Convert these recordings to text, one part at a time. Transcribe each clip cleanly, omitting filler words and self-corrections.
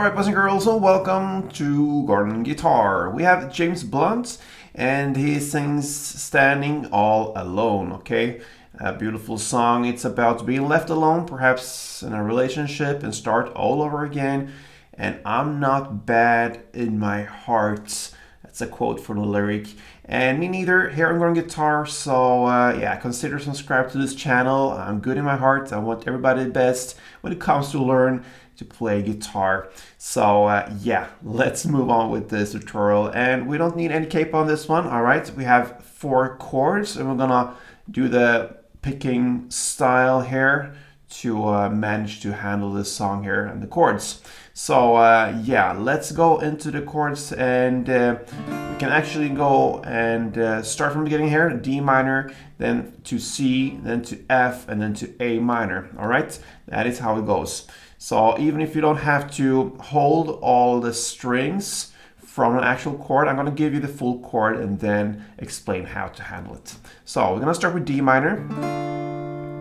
Alright, boys and girls, so welcome to Garden Guitar. We have James Blunt, and he sings Standing All Alone, okay? A beautiful song. It's about being left alone, perhaps in a relationship, and start all over again. And I'm not bad in my heart. That's a quote from the lyric. And me neither here on Garden Guitar, so yeah, consider subscribe to this channel. I'm good in my heart. I want everybody the best when it comes to learn to play guitar. So yeah, let's move on with this tutorial. And we don't need any cape on this one. All right, we have 4 chords, and we're gonna do the picking style here to manage to handle this song here and the chords. So yeah, let's go into the chords, and we can actually go and start from the beginning here, D minor, then to C, then to F, and then to A minor. All right, that is how it goes. So even if you don't have to hold all the strings from an actual chord, I'm going to give you the full chord and then explain how to handle it. So we're going to start with D minor.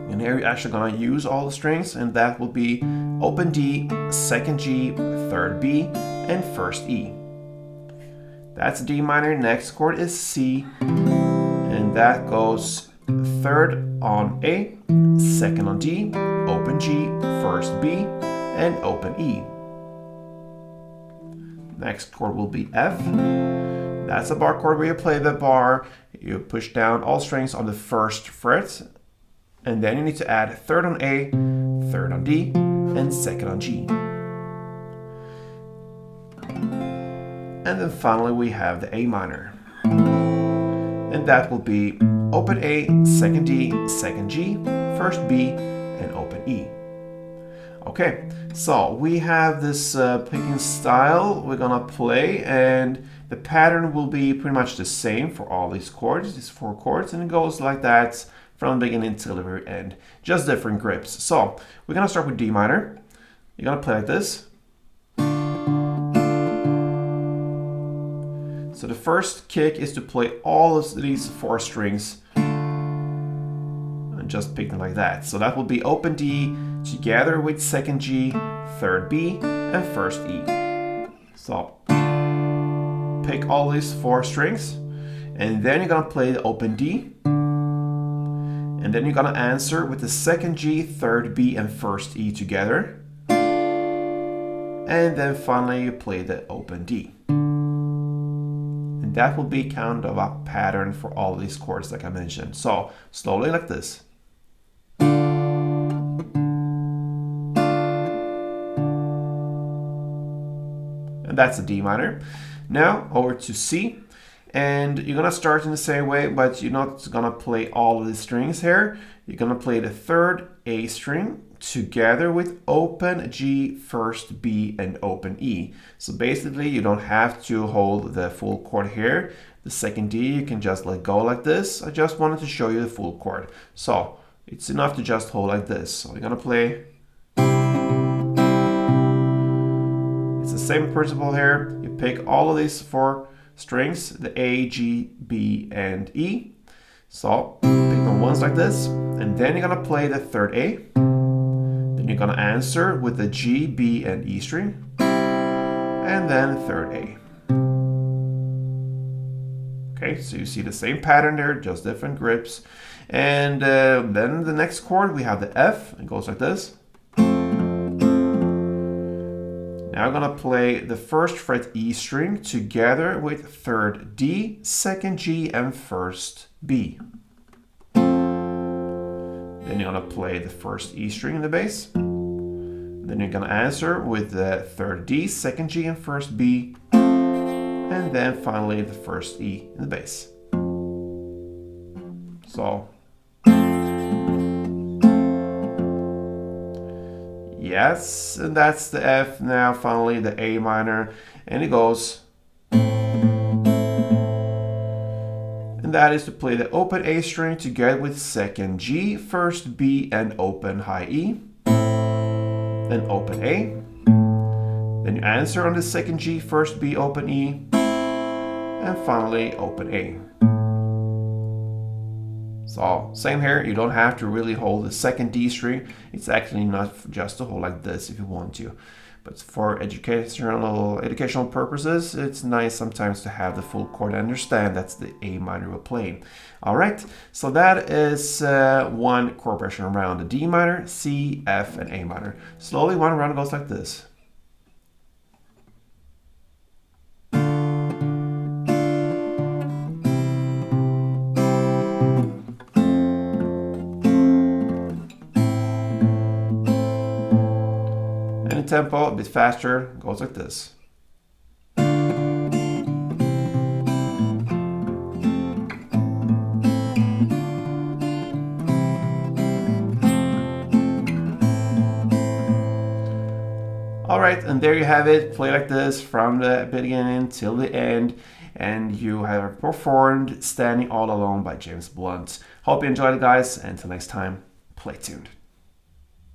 And here you're actually going to use all the strings, and that will be open D, second G, third B, and first E. That's D minor. Next chord is C, and that goes third on A, second on D, open G, first B, and open E. Next chord will be F. That's a bar chord where you play the bar, you push down all strings on the first fret, and then you need to add third on A, third on D, and second on G. And then finally we have the A minor. And that will be open A, second D, second G, first B, and open E. Okay, so we have this picking style we're gonna play, and the pattern will be pretty much the same for all these chords, these 4 chords, and it goes like that from the beginning till the very end, just different grips. So we're gonna start with D minor. You're gonna play like this. So the first kick is to play all of these 4 strings and just pick them like that. So that will be open D together with second G, third B, and first E. So pick all these 4 strings, and then you're gonna play the open D, and then you're gonna answer with the second G, third B, and first E together, and then finally you play the open D. And that will be kind of a pattern for all these chords like I mentioned. So slowly like this. And that's the D minor. Now over to C, and you're gonna start in the same way, but you're not gonna play all of the strings here. You're gonna play the third A string together with open G, first B, and open E. So basically you don't have to hold the full chord here. The second D you can just let go like this. I just wanted to show you the full chord. So it's enough to just hold like this. So you're gonna play. It's the same principle here. You pick all of these 4 strings, the A, G, B, and E. So pick them once like this, and then you're gonna play the third A. Then you're gonna answer with the G, B, and E string, and then third A. Okay, so you see the same pattern there, just different grips. And then the next chord, we have the F. It goes like this. Now I'm gonna play the first fret E string together with third D, second G, and first B. Then you're gonna play the first E string in the bass. Then you're gonna answer with the third D, second G, and first B. And then finally the first E in the bass. So yes, and that's the F. Now finally the A minor, and it goes. And that is to play the open A string together with second G, first B, and open high E. Then open A. Then you answer on the second G, first B, open E. And finally open A. So same here, you don't have to really hold the second D string. It's actually enough just to hold like this if you want to. but for educational purposes, it's nice sometimes to have the full chord and understand that's the A minor we're playing. All right, so that is one chord progression around the D minor, C, F, and A minor. Slowly, one round goes like this. And the tempo, a bit faster, goes like this. All right, and there you have it. Play like this from the beginning till the end. And you have performed Standing All Alone by James Blunt. Hope you enjoyed it, guys. And until next time, play tuned.